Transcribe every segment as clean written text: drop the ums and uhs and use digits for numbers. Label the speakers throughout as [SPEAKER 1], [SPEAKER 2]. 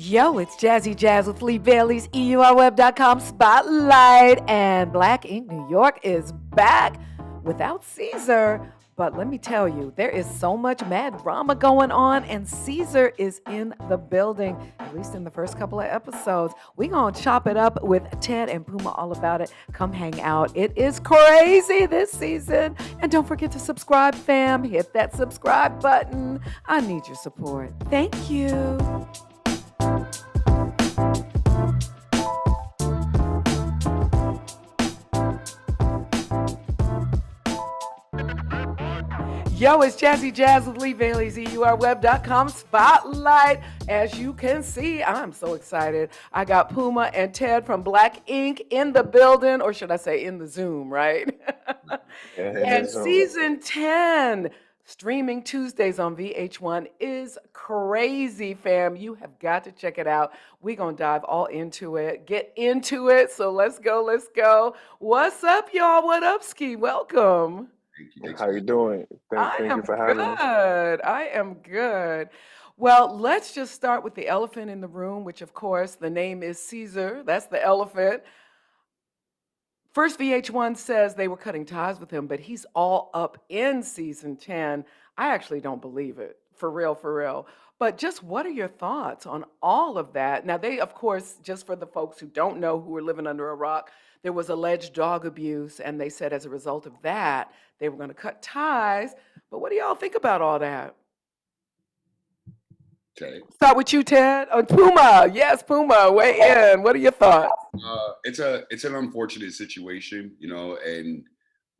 [SPEAKER 1] Yo, it's Jazzy Jazz with Lee Bailey's EURweb.com Spotlight. And Black Ink New York is back without Caesar. But let me tell you, there is so much mad drama going on, and Caesar is in the building, at least in the first couple of episodes. We're going to chop it up with Ted and Puma all about it. Come hang out. It is crazy this season. And don't forget to subscribe, fam. Hit that subscribe button. I need your support. Thank you. Yo, it's Jazzy Jazz with Lee Bailey's EURweb.com Spotlight. As you can see, I'm so excited. I got Puma and Ted from Black Ink in the building, or should I say in the Zoom, right? And season 10, streaming Tuesdays on VH1, is crazy, fam. You have got to check it out. We're going to dive all into it, get into it. So let's go, let's go. What's up, y'all? What up, Ski? Welcome.
[SPEAKER 2] How you doing? Thank you for having me.
[SPEAKER 1] I am good. Well, let's just start with the elephant in the room, which of course the name is Caesar. That's the elephant. First, VH1 says they were cutting ties with him, but he's all up in season 10. I actually don't believe it. For real, for real. But just what are your thoughts on all of that? Now, they, of course, just for the folks who don't know, who are living under a rock, there was alleged dog abuse, and they said as a result of that, they were going to cut ties. But what do y'all think about all that?
[SPEAKER 3] Okay.
[SPEAKER 1] Start with you, Ted. Oh, Puma. Yes, Puma. Weigh in. What are your thoughts?
[SPEAKER 3] It's an unfortunate situation, and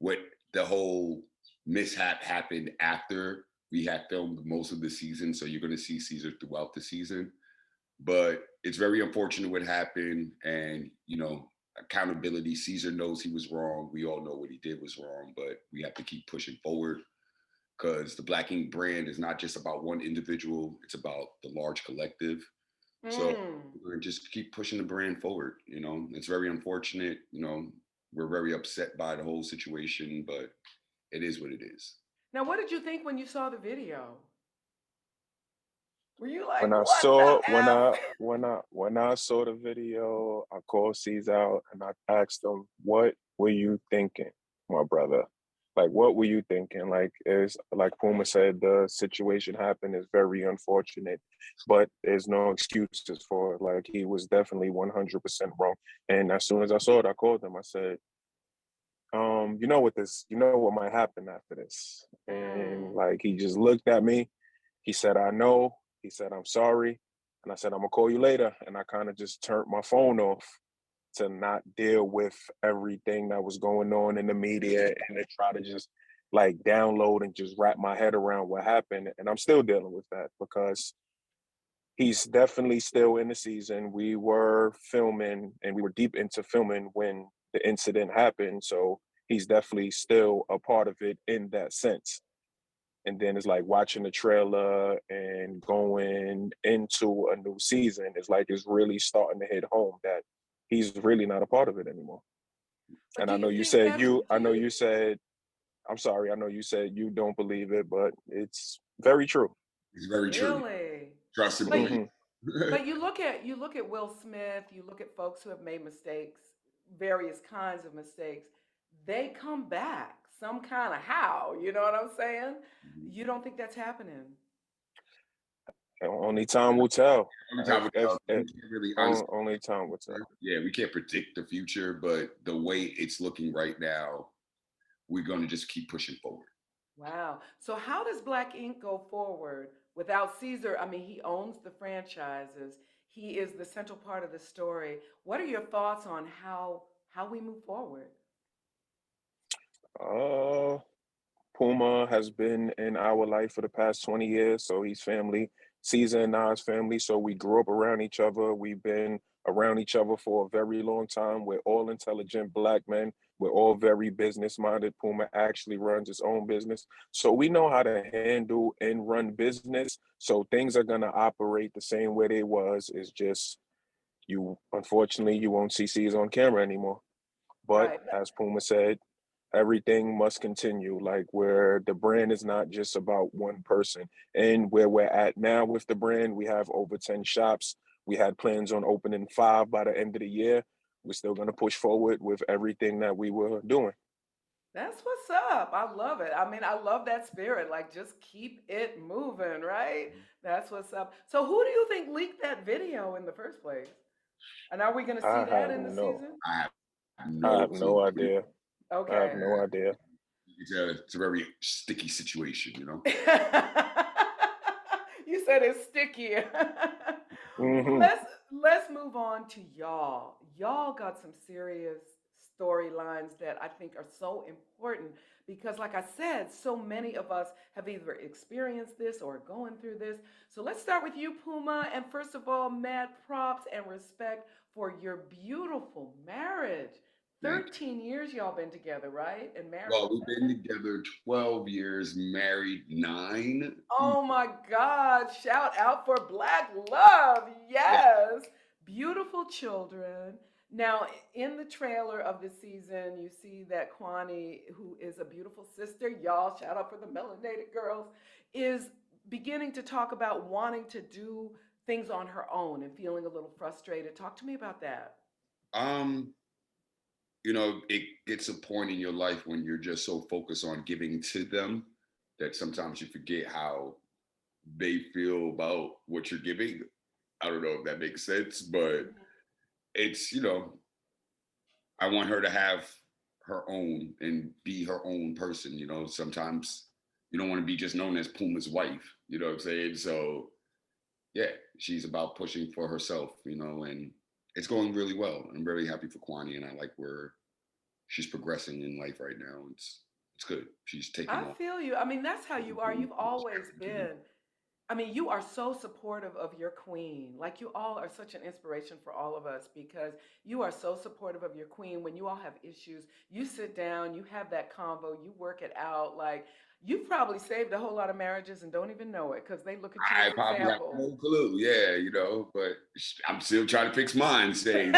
[SPEAKER 3] what the whole mishap happened after we had filmed most of the season. So you're going to see Caesar throughout the season, but it's very unfortunate what happened. And, accountability, Caesar knows he was wrong. We all know what he did was wrong, but we have to keep pushing forward because the Black Ink brand is not just about one individual. It's about the large collective. So we're going to just keep pushing the brand forward. It's very unfortunate. We're very upset by the whole situation, but it is what it is.
[SPEAKER 1] Now, what did you think when you saw the video? Were you like,
[SPEAKER 2] when I saw the video, I called Caesar out and I asked him, "What were you thinking, my brother? Like, what were you thinking? Like, is like Puma said, the situation happened is very unfortunate, but there's no excuses for it. Like, he was definitely 100% wrong." And as soon as I saw it, I called him. I said, you know what might happen after this." And like, he just looked at me. He said, "I know." He said, "I'm sorry." And I said, "I'm gonna call you later." And I kind of just turned my phone off to not deal with everything that was going on in the media and to try to just like download and just wrap my head around what happened. And I'm still dealing with that because he's definitely still in the season. We were filming and we were deep into filming when the incident happened. So he's definitely still a part of it in that sense. And then it's like watching the trailer and going into a new season. It's like it's really starting to hit home that he's really not a part of it anymore.
[SPEAKER 1] But
[SPEAKER 2] and I know you said, I'm sorry, I know you said you don't believe it, but it's very true.
[SPEAKER 3] It's very true.
[SPEAKER 1] Really?
[SPEAKER 3] Trust and believe.
[SPEAKER 1] But you look at Will Smith, you look at folks who have made mistakes, various kinds of mistakes. They come back some kind of how, you know what I'm saying? You don't think that's happening?
[SPEAKER 2] Only time will tell.
[SPEAKER 3] Only time will tell.
[SPEAKER 2] Only time will tell.
[SPEAKER 3] Yeah, we can't predict the future, but the way it's looking right now, we're going to just keep pushing forward.
[SPEAKER 1] Wow. So how does Black Ink go forward without Caesar? I mean, he owns the franchises. He is the central part of the story. What are your thoughts on how we move forward?
[SPEAKER 2] Puma has been in our life for the past 20 years, so he's family. Caesar and I's family, so we grew up around each other. We've been around each other for a very long time. We're all intelligent Black men. We're all very business-minded. Puma actually runs his own business. So we know how to handle and run business. So things are gonna operate the same way they was. It's just unfortunately, you won't see Caesar on camera anymore. But
[SPEAKER 1] Right.
[SPEAKER 2] as Puma said, everything must continue. Like, where the brand is not just about one person. And where we're at now with the brand, we have over 10 shops. We had plans on opening 5 by the end of the year. We're still going to push forward with everything that we were doing.
[SPEAKER 1] That's what's up. I love it. I mean, I love that spirit. Like, just keep it moving, right? That's what's up. So, who do you think leaked that video in the first place? And are we going to see
[SPEAKER 2] I
[SPEAKER 1] that
[SPEAKER 2] have
[SPEAKER 1] in the
[SPEAKER 2] no,
[SPEAKER 1] season?
[SPEAKER 3] I have
[SPEAKER 2] I
[SPEAKER 3] no
[SPEAKER 2] have no
[SPEAKER 3] clue.
[SPEAKER 2] idea. I have
[SPEAKER 1] Okay.
[SPEAKER 2] no idea.
[SPEAKER 3] It's a very sticky situation, you know.
[SPEAKER 1] You said it's sticky. Well,
[SPEAKER 2] Hmm.
[SPEAKER 1] let's move on to y'all. Y'all got some serious storylines that I think are so important because, like I said, so many of us have either experienced this or are going through this. So let's start with you, Puma. And first of all, mad props and respect for your beautiful marriage.
[SPEAKER 3] Thank you.
[SPEAKER 1] 13 years y'all been together, right? And married
[SPEAKER 3] Well, we've been
[SPEAKER 1] 7?
[SPEAKER 3] together 12 years, married 9.
[SPEAKER 1] Oh my God. Shout out for Black love.
[SPEAKER 3] Yeah.
[SPEAKER 1] Yes. Beautiful children. Now, in the trailer of the season, you see that Kwani, who is a beautiful sister, y'all, shout out for the melanated girls, is beginning to talk about wanting to do things on her own and feeling a little frustrated. Talk to me about that.
[SPEAKER 3] Um, it gets a point in your life when you're just so focused on giving to them that sometimes you forget how they feel about what you're giving. I don't know if that makes sense, but it's, I want her to have her own and be her own person. Sometimes you don't want to be just known as Puma's wife. You know what I'm saying? So yeah, she's about pushing for herself, and it's going really well. I'm very happy for Kwani, and I like where she's progressing in life right now. It's good. She's taking
[SPEAKER 1] I
[SPEAKER 3] off.
[SPEAKER 1] feel you. I mean, that's how you are. You've always been. I mean, you are so supportive of your queen. Like, you all are such an inspiration for all of us because you are so supportive of your queen. When you all have issues, you sit down, you have that convo, you work it out. Like, you've probably saved a whole lot of marriages and don't even know it because they look at you
[SPEAKER 3] I
[SPEAKER 1] as
[SPEAKER 3] probably have
[SPEAKER 1] example.
[SPEAKER 3] no clue. Yeah, but I'm still trying to fix mine. Say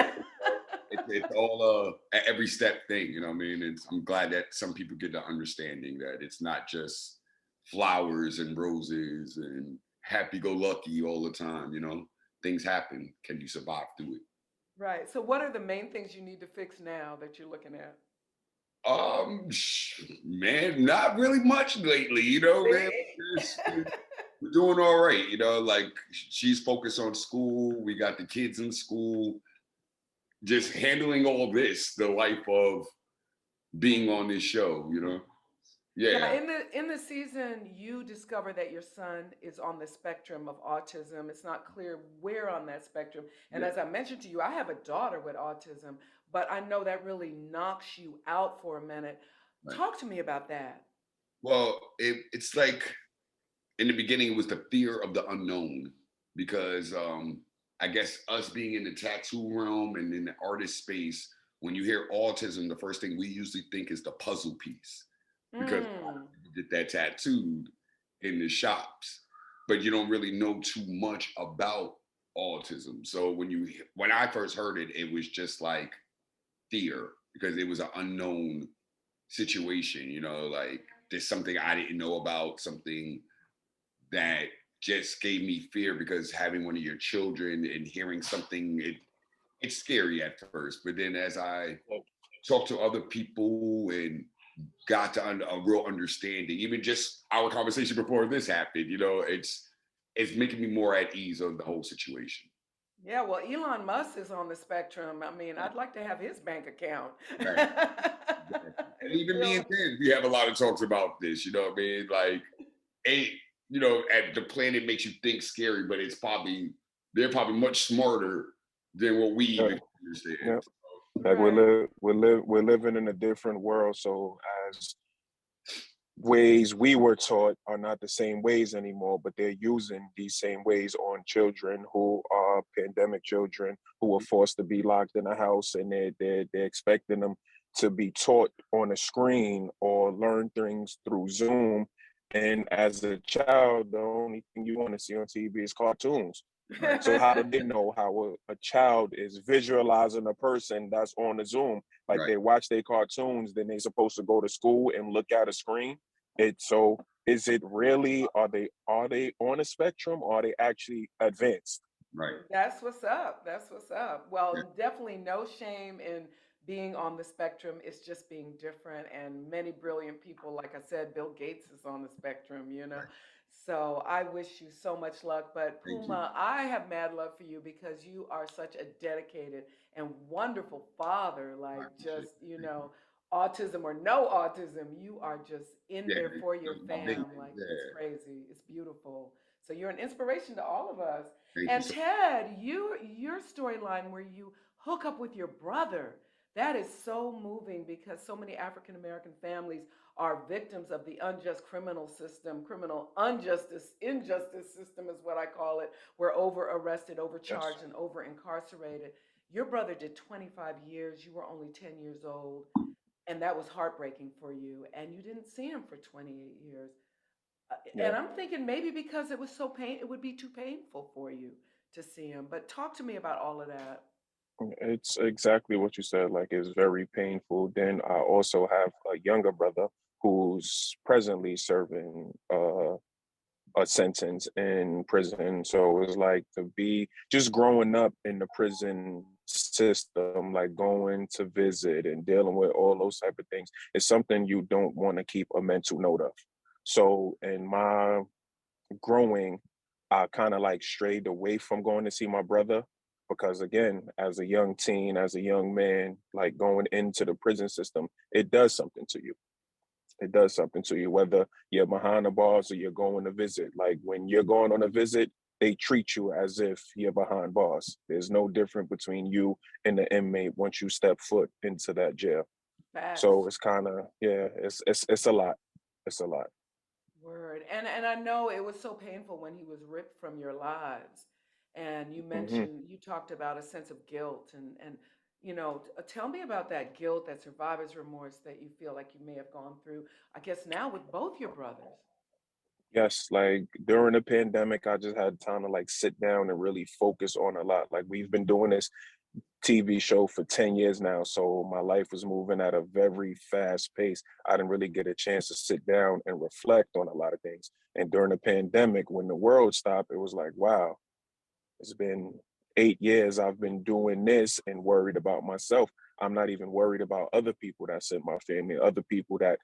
[SPEAKER 3] it's all a every step thing. You know what I mean? I'm glad that some people get the understanding that it's not just flowers and roses and happy go lucky all the time. Things happen. Can you survive through it?
[SPEAKER 1] Right. So, what are the main things you need to fix now that you're looking at?
[SPEAKER 3] Man, not really much lately. Man.
[SPEAKER 1] See?
[SPEAKER 3] We're doing all right. Like she's focused on school. We got the kids in school. Just handling all this, the life of being on this show.
[SPEAKER 1] Now,
[SPEAKER 3] Yeah,
[SPEAKER 1] in the season, you discover that your son is on the spectrum of autism. It's not clear where on that spectrum. And
[SPEAKER 3] yeah.
[SPEAKER 1] as I mentioned to you, I have a daughter with autism, but I know that really knocks you out for a minute.
[SPEAKER 3] Right.
[SPEAKER 1] Talk to me about that.
[SPEAKER 3] Well, it's like in the beginning, it was the fear of the unknown because I guess us being in the tattoo realm and in the artist space, when you hear autism, the first thing we usually think is the puzzle piece because a lot
[SPEAKER 1] Mm,
[SPEAKER 3] of people get that tattooed in the shops, but you don't really know too much about autism. So when I first heard it, it was just like fear because it was an unknown situation, like there's something I didn't know about, something that just gave me fear because having one of your children and hearing something, it's scary at first. But then as I talked to other people and got to a real understanding, even just our conversation before this happened, it's making me more at ease on the whole situation.
[SPEAKER 1] yeah, well, Elon Musk is on the spectrum. I mean,
[SPEAKER 3] Right.
[SPEAKER 1] I'd like to have his bank account.
[SPEAKER 3] Right. Exactly. And
[SPEAKER 1] You
[SPEAKER 3] even me
[SPEAKER 1] feel
[SPEAKER 3] and Ken, we have a lot of talks about this, you know what I mean? Like, ain't, at the planet makes you think scary, but they're probably much smarter than what we
[SPEAKER 2] Yeah,
[SPEAKER 3] even understand.
[SPEAKER 2] yeah. Like
[SPEAKER 1] right.
[SPEAKER 2] we're living in a different world. So as ways we were taught are not the same ways anymore, but they're using these same ways on children who are pandemic children who are forced to be locked in a house, and they're expecting them to be taught on a screen or learn things through Zoom. And as a child, the only thing you want to see on TV is cartoons.
[SPEAKER 3] Right,
[SPEAKER 2] So how do they know how a child is visualizing a person that's on the Zoom? Like
[SPEAKER 3] right.
[SPEAKER 2] they watch their cartoons, then they're supposed to go to school and look at a screen. So is it really, are they on a spectrum or are they actually advanced?
[SPEAKER 3] Right.
[SPEAKER 1] That's what's up. That's what's up.
[SPEAKER 3] Yeah.
[SPEAKER 1] Well, definitely no shame in being on the spectrum. It's just being different. And many brilliant people, like I said, Bill Gates is on the spectrum, you know.
[SPEAKER 3] Right.
[SPEAKER 1] So I wish you so much luck. But
[SPEAKER 3] Thank you.
[SPEAKER 1] Puma, I have mad love for you because you are such a dedicated and wonderful father.
[SPEAKER 3] I
[SPEAKER 1] Like,
[SPEAKER 3] appreciate it.
[SPEAKER 1] just, you
[SPEAKER 3] Thank you.
[SPEAKER 1] know, autism or no autism, you are just in
[SPEAKER 3] Yeah.
[SPEAKER 1] there for your
[SPEAKER 3] My baby.
[SPEAKER 1] fam. Like, it's
[SPEAKER 3] Yeah.
[SPEAKER 1] crazy. It's beautiful. So you're an inspiration to all of us.
[SPEAKER 3] Thank you
[SPEAKER 1] And
[SPEAKER 3] so
[SPEAKER 1] Ted, your storyline where you hook up with your brother, that is so moving because so many African American families are victims of the unjust criminal system, criminal injustice system is what I call it. We're over arrested,
[SPEAKER 2] Yes.
[SPEAKER 1] overcharged, and over incarcerated. Your brother did 25 years. You were only 10 years old, and that was heartbreaking for you. And you didn't see him for 28 years.
[SPEAKER 2] Yeah.
[SPEAKER 1] And I'm thinking maybe because it was so it would be too painful for you to see him. But talk to me about all of that.
[SPEAKER 2] It's exactly what you said. Like, it's very painful. Then I also have a younger brother who's presently serving a sentence in prison. So it's like to be just growing up in the prison system, like going to visit and dealing with all those type of things, is something you don't want to keep a mental note of. So in my growing, I kind of like strayed away from going to see my brother because again, as a young teen, as a young man, like going into the prison system, it does something to you. It does something to you, whether you're behind the bars or you're going to visit. Like when you're going on a visit, they treat you as if you're behind bars. There's no difference between you and the inmate once you step foot into that jail. So
[SPEAKER 1] Facts.
[SPEAKER 2] it's kind of, yeah, it's a lot. It's a lot.
[SPEAKER 1] Word. And I know it was so painful when he was ripped from your lives. And you
[SPEAKER 2] Hmm.
[SPEAKER 1] mentioned you talked about a sense of guilt and tell me about that guilt, that survivor's remorse that you feel like you may have gone through, I guess now with both your brothers.
[SPEAKER 2] Yes, like during the pandemic, I just had time to like sit down and really focus on a lot. Like we've been doing this TV show for 10 years now. So my life was moving at a very fast pace. I didn't really get a chance to sit down and reflect on a lot of things. And during the pandemic, when the world stopped, it was like, wow, it's been 8 years I've been doing this and worried about myself. I'm not even worried about other people that's in my family, other people that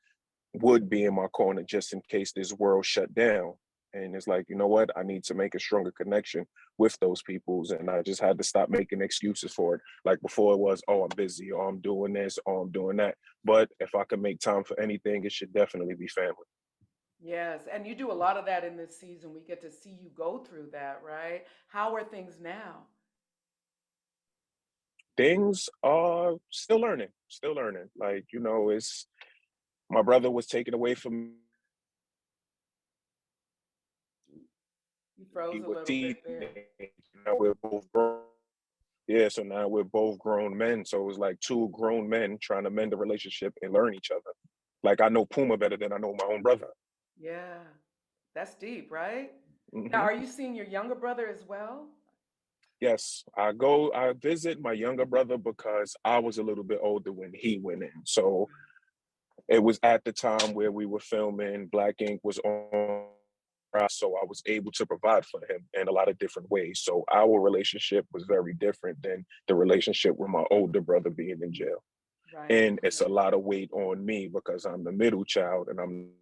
[SPEAKER 2] would be in my corner just in case this world shut down. And it's like, you know what? I need to make a stronger connection with those peoples. And I just had to stop making excuses for it. Like before it was, oh, I'm busy, or I'm doing this, or I'm doing that. But if I could make time for anything, it should definitely be family.
[SPEAKER 1] Yes, and you do a lot of that in this season. We get to see you go through that, right? How are things now?
[SPEAKER 2] Things are still learning. Like, it's my brother was taken away from
[SPEAKER 1] You
[SPEAKER 2] when he
[SPEAKER 1] froze a
[SPEAKER 2] was
[SPEAKER 1] little bit there.
[SPEAKER 2] teenage. Now we're both grown. Yeah, so now we're both grown men. So it was like two grown men trying to mend a relationship and learn each other. Like I know Puma better than I know my own brother.
[SPEAKER 1] Yeah, that's deep, right? Now,
[SPEAKER 2] Hmm.
[SPEAKER 1] are you seeing your younger brother as well?
[SPEAKER 2] Yes, I visit my younger brother because I was a little bit older when he went in. So it was at the time where we were filming, Black Ink was on, so I was able to provide for him in a lot of different ways. So our relationship was very different than the relationship with my older brother being in jail.
[SPEAKER 1] Right,
[SPEAKER 2] And it's a
[SPEAKER 1] right.
[SPEAKER 2] lot of weight on me because I'm the middle child and I'm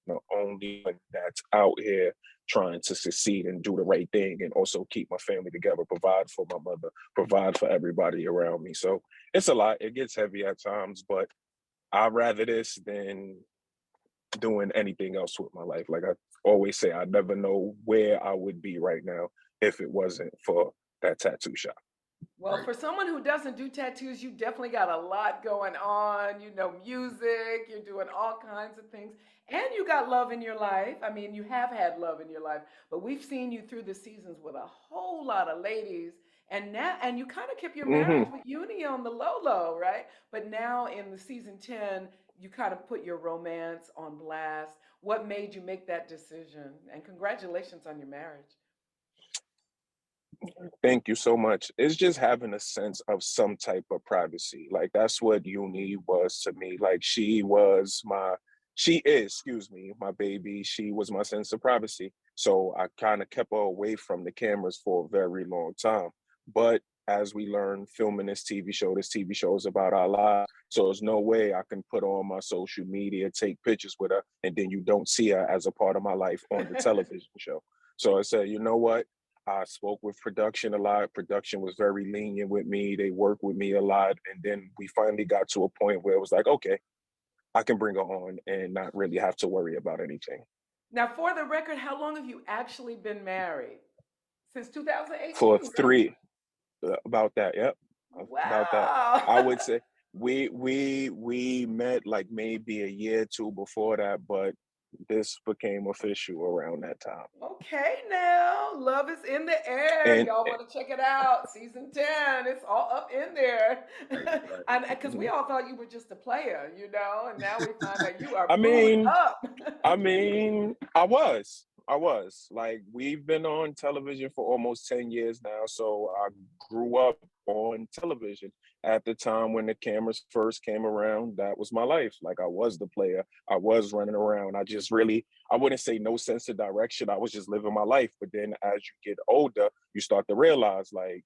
[SPEAKER 2] the only one that's out here trying to succeed and do the right thing and also keep my family together, provide for my mother, provide for everybody around me. So it's a lot. It gets heavy at times, but I'd rather this than doing anything else with my life. Like I always say, I never know where I would be right now if it wasn't for that tattoo shop.
[SPEAKER 1] Well,
[SPEAKER 3] right.
[SPEAKER 1] for someone who doesn't do tattoos, you definitely got a lot going on. You know, music, you're doing all kinds of things, and you got love in your life. I mean, you have had love in your life, but we've seen you through the seasons with a whole lot of ladies. And you kind of kept your marriage
[SPEAKER 2] Hmm.
[SPEAKER 1] with Uni on the low low, right? But now in the season 10, you kind of put your romance on blast. What made you make that decision? And congratulations on your marriage.
[SPEAKER 2] Thank you so much. It's just having a sense of some type of privacy. Like that's what Uni was to me. Like she was my She is, excuse me, my baby. She was my sense of privacy. So I kind of kept her away from the cameras for a very long time. But as we learn filming this TV show is about our lives. So there's no way I can put on my social media, take pictures with her, and then you don't see her as a part of my life on the television show. So I said, you know what? I spoke with production a lot. Production was very lenient with me. They worked with me a lot. And then we finally got to a point where it was like, okay, I can bring her on and not really have to worry about anything.
[SPEAKER 1] Now, for the record, how long have you actually been married? Since
[SPEAKER 2] For
[SPEAKER 1] 2018, really?
[SPEAKER 2] three, about that, yep, about that. I
[SPEAKER 1] Wow.
[SPEAKER 2] would say we met like maybe a year or two before that, but this became official around that time.
[SPEAKER 1] Okay, now love is in the air.
[SPEAKER 2] And
[SPEAKER 1] Y'all want to check it out? Season 10, it's all up in there.
[SPEAKER 3] Right, right.
[SPEAKER 1] And because we
[SPEAKER 2] mhm.
[SPEAKER 1] all thought you were just a player, and now we find that you are
[SPEAKER 2] I
[SPEAKER 1] booed
[SPEAKER 2] mean,
[SPEAKER 1] up.
[SPEAKER 2] I was like, we've been on television for almost 10 years now. So I grew up on television at the time when the cameras first came around. That was my life. Like, I was the player, I was running around. I just really, I wouldn't say no sense of direction. I was just living my life. But then as you get older, you start to realize, like,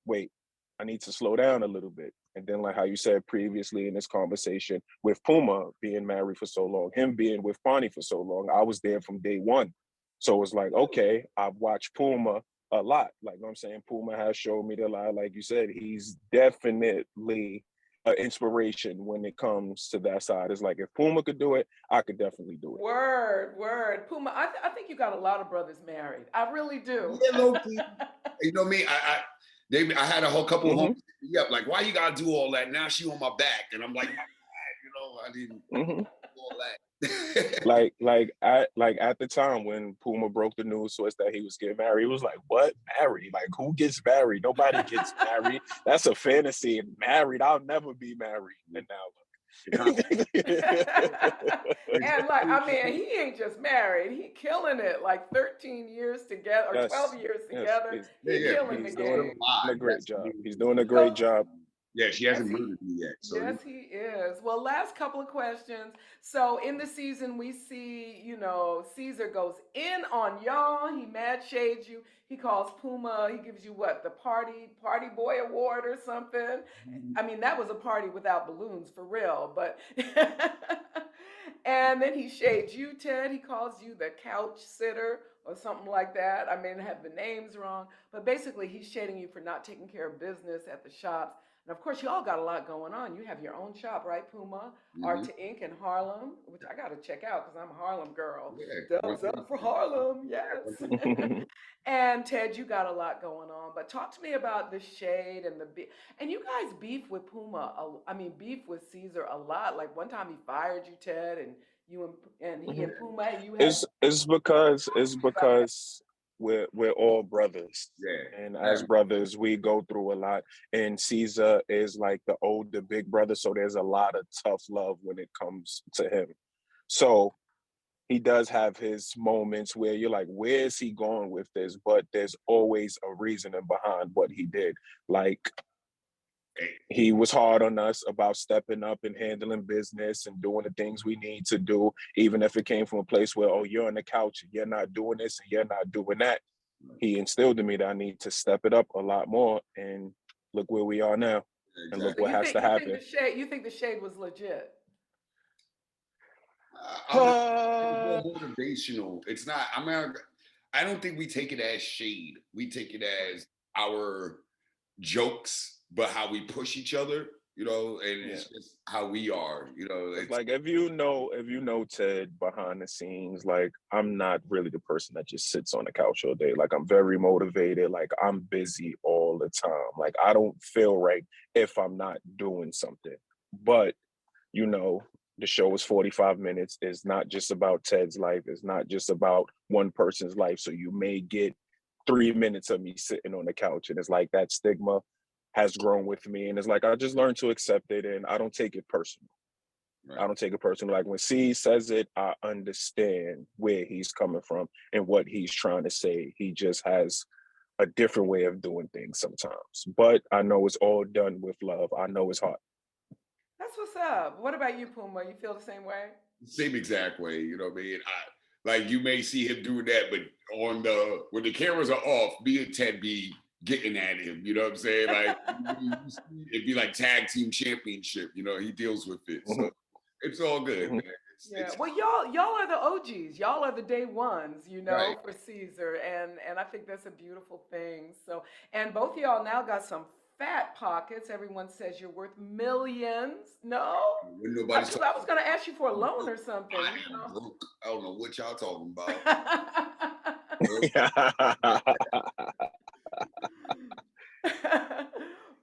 [SPEAKER 2] wait, I need to slow down a little bit. And then, like how you said previously in this conversation, with Puma being married for so long, him being with Bonnie for so long, I was there from day one. So it's like, okay, I've watched Puma a lot. Like, you know what I'm saying? Puma has showed me the lot. Like you said, he's definitely an inspiration when it comes to that side. It's like, if Puma could do it, I could definitely do it.
[SPEAKER 1] Word, word. Puma, I think you got a lot of brothers married. I really do.
[SPEAKER 3] Yeah, low key. You know me. I had a whole couple of homies
[SPEAKER 2] Hmm.
[SPEAKER 3] hit me up like, why you gotta do all that? Now she on my back, and I'm like, I didn't
[SPEAKER 2] Hmm.
[SPEAKER 3] do all that.
[SPEAKER 2] Like at the time when Puma broke the news to us that he was getting married, it was like, what, married? Like, who gets married? Nobody gets married. That's a fantasy. And married, I'll never be married. And
[SPEAKER 3] The
[SPEAKER 2] now
[SPEAKER 1] And like, I mean, he ain't just married, he killing it. Like 13 years together or 12
[SPEAKER 2] yes,
[SPEAKER 1] years
[SPEAKER 2] yes,
[SPEAKER 1] together.
[SPEAKER 3] Yeah,
[SPEAKER 1] He
[SPEAKER 3] yeah.
[SPEAKER 1] killing the
[SPEAKER 2] he's
[SPEAKER 3] Still
[SPEAKER 2] doing
[SPEAKER 1] game.
[SPEAKER 2] a
[SPEAKER 3] alive.
[SPEAKER 2] great
[SPEAKER 3] Yes,
[SPEAKER 2] job.
[SPEAKER 3] he
[SPEAKER 2] He's
[SPEAKER 3] is.
[SPEAKER 2] doing a great
[SPEAKER 1] So
[SPEAKER 2] job.
[SPEAKER 3] Yeah, she
[SPEAKER 1] yes,
[SPEAKER 3] hasn't
[SPEAKER 1] he
[SPEAKER 3] murdered me yet. So
[SPEAKER 1] yes, he is. Well, last couple of questions. So in the season, we see, Caesar goes in on y'all. He mad shades you. He calls Puma. He gives you what, the party boy award or something. I mean, that was a party without balloons for real, but and then he shades you, Ted. He calls you the couch sitter or something like that. I mean, I have the names wrong, but basically he's shading you for not taking care of business at the shops. And of course, you all got a lot going on. You have your own shop, right, Puma? Art
[SPEAKER 3] mhm.
[SPEAKER 1] to Ink in Harlem, which I got to check out because I'm a Harlem girl.
[SPEAKER 3] Yeah,
[SPEAKER 1] Thumbs up for Harlem, yes.
[SPEAKER 3] 150.
[SPEAKER 1] And Ted, you got a lot going on. But talk to me about the shade and the beef. And you guys beef with Puma. I mean, beef with Caesar a lot. Like one time he fired you, Ted, and he and Puma, you had about that.
[SPEAKER 2] It's because we're all brothers,
[SPEAKER 3] Yeah.
[SPEAKER 2] and
[SPEAKER 3] Yeah.
[SPEAKER 2] as brothers we go through a lot. And Caesar is like the older big brother, so there's a lot of tough love when it comes to him. So he does have his moments where you're like, where is he going with this? But there's always a reasoning behind what he did. Like, he was hard on us about stepping up and handling business and doing the things we need to do, even if it came from a place where, oh, you're on the couch and you're not doing this and you're not doing that. He instilled in me that I need to step it up a lot more. And look where we are now. And look
[SPEAKER 1] So
[SPEAKER 3] Exactly.
[SPEAKER 2] what has to happen.
[SPEAKER 1] you think the shade was legit?
[SPEAKER 3] I'm not, it's more motivational. It's not. I don't think we take it as shade. We take it as our jokes, but how we push each other. And
[SPEAKER 2] Yeah.
[SPEAKER 3] it's just how we are.
[SPEAKER 2] It's
[SPEAKER 3] It's
[SPEAKER 2] like, if you know Ted behind the scenes, like, I'm not really the person that just sits on the couch all day. Like, I'm very motivated. Like, I'm busy all the time. Like, I don't feel right if I'm not doing something. But you know, the show is 45 minutes. It's not just about Ted's life. It's not just about one person's life. So you may get 3 minutes of me sitting on the couch. And it's like that stigma has grown with me. And it's like I just learned to accept it, and I don't take it personal.
[SPEAKER 3] right.
[SPEAKER 2] I don't take it personal. Like when C says it, I understand where he's coming from and what he's trying to say. He just has a different way of doing things sometimes. But I know it's all done with love. I know it's hard.
[SPEAKER 1] That's what's up. What about you, Puma? You feel the same way?
[SPEAKER 3] Same exact way, you know what I mean? Like you may see him doing that, but when the cameras are off, me and Ted be getting at him, you know what I'm saying? Like it'd be like tag team championship, you know, he deals with it. So it's all good,
[SPEAKER 2] Mhm.
[SPEAKER 3] man.
[SPEAKER 1] Yeah,
[SPEAKER 3] It's
[SPEAKER 1] well, y'all are the OGs. Y'all are the day ones,
[SPEAKER 3] right.
[SPEAKER 1] for Caesar, and I think that's a beautiful thing. So, and both of y'all now got some fat pockets. Everyone says you're worth millions. No,
[SPEAKER 3] When nobody's
[SPEAKER 1] because
[SPEAKER 3] talking
[SPEAKER 1] I was going to ask you for a
[SPEAKER 3] about
[SPEAKER 1] loan
[SPEAKER 3] broke,
[SPEAKER 1] or something.
[SPEAKER 3] I am broke. I don't know what y'all talking about.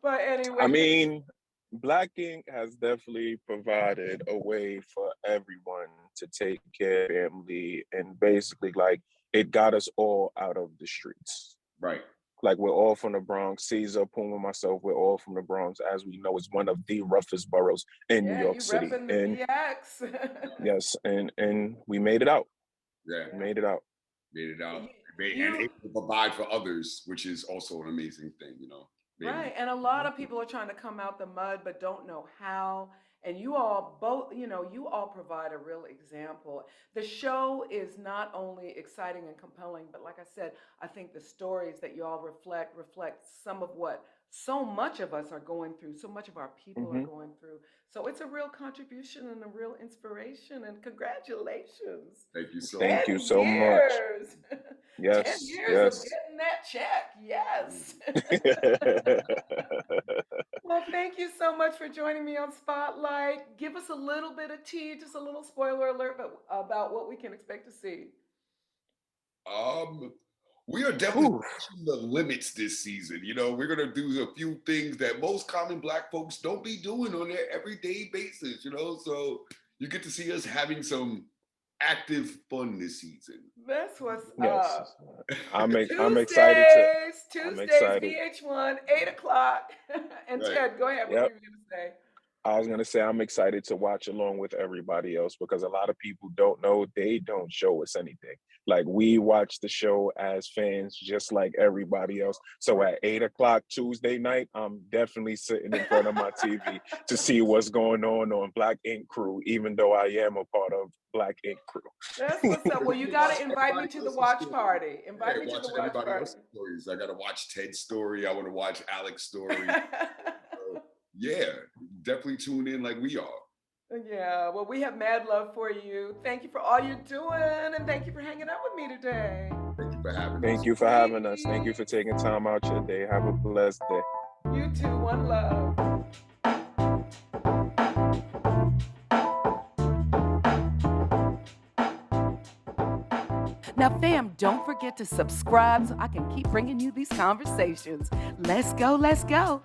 [SPEAKER 1] But
[SPEAKER 2] I
[SPEAKER 1] anyway,
[SPEAKER 2] mean, Black Ink has definitely provided a way for everyone to take care of family, and basically, like, it got us all out of the streets.
[SPEAKER 3] Right.
[SPEAKER 2] Like, we're all from the Bronx. Caesar, Puma, myself, we're all from the Bronx. As we know, it's one of the roughest boroughs in New
[SPEAKER 1] yeah,
[SPEAKER 2] York
[SPEAKER 1] you
[SPEAKER 2] City.
[SPEAKER 1] repping the
[SPEAKER 2] And
[SPEAKER 1] BX.
[SPEAKER 2] yes, and we made it out.
[SPEAKER 3] Yeah.
[SPEAKER 2] We made it out.
[SPEAKER 3] Made it out.
[SPEAKER 1] You,
[SPEAKER 3] And
[SPEAKER 1] you
[SPEAKER 3] able to provide for others, which is also an amazing thing, you know. Being able
[SPEAKER 1] Right. And a lot of people are trying to come out the mud but don't know how. And you all both, you all provide a real example. The show is not only exciting and compelling, but like I said, I think the stories that you all reflect some of what so much of us are going through, so much of our people are
[SPEAKER 2] Hmm.
[SPEAKER 1] going through. So it's a real contribution and a real inspiration. And congratulations.
[SPEAKER 3] thank you so much.
[SPEAKER 2] Thank you
[SPEAKER 1] 10
[SPEAKER 2] so much.
[SPEAKER 1] years. 10
[SPEAKER 2] Yes,
[SPEAKER 1] years of
[SPEAKER 2] yes.
[SPEAKER 1] getting that check. Yes. Well, thank you so much for joining me on Spotlight. Give us a little bit of tea, just a little spoiler alert about what we can expect to see.
[SPEAKER 3] Um, we are definitely
[SPEAKER 2] Whew.
[SPEAKER 3] pushing the limits this season. You know, we're gonna do a few things that most common Black folks don't be doing on their everyday basis. You know, so you get to see us having some active fun this season.
[SPEAKER 1] That's what's
[SPEAKER 2] Yes,
[SPEAKER 1] up.
[SPEAKER 2] I'm excited to. I'm
[SPEAKER 1] Tuesdays,
[SPEAKER 2] excited.
[SPEAKER 1] VH1, 8 o'clock. And
[SPEAKER 3] Right.
[SPEAKER 1] Ted, go ahead. What were
[SPEAKER 2] Yep.
[SPEAKER 1] you going to say?
[SPEAKER 2] I was gonna say I'm excited to watch along with everybody else, because a lot of people don't know, they don't show us anything. Like, we watch the show as fans just like everybody else. So
[SPEAKER 3] Right.
[SPEAKER 2] at 8 o'clock Tuesday night, I'm definitely sitting in front of my TV to see what's going on Black Ink Crew, even though I am a part of Black Ink Crew.
[SPEAKER 1] That's what's up. Well, you got
[SPEAKER 3] Watch
[SPEAKER 1] to invite me
[SPEAKER 3] everybody
[SPEAKER 1] to the
[SPEAKER 3] else's
[SPEAKER 1] watch
[SPEAKER 3] story.
[SPEAKER 1] party.
[SPEAKER 3] Yeah,
[SPEAKER 1] Invite me to
[SPEAKER 3] watch
[SPEAKER 1] the watch
[SPEAKER 3] everybody
[SPEAKER 1] party.
[SPEAKER 3] else's stories. I gotta watch Ted's story. I want to watch Alex's story. So, yeah, definitely tune in like we are.
[SPEAKER 1] Yeah, well, we have mad love for you. Thank you for all you're doing, and thank you for hanging out with me today.
[SPEAKER 3] Thank you for having us.
[SPEAKER 2] Thank you for having us. Thank you for
[SPEAKER 1] Peace.
[SPEAKER 2] taking time out your day. Have a blessed day.
[SPEAKER 1] You too. One love. Now, fam, don't forget to subscribe so I can keep bringing you these conversations. Let's go, let's go.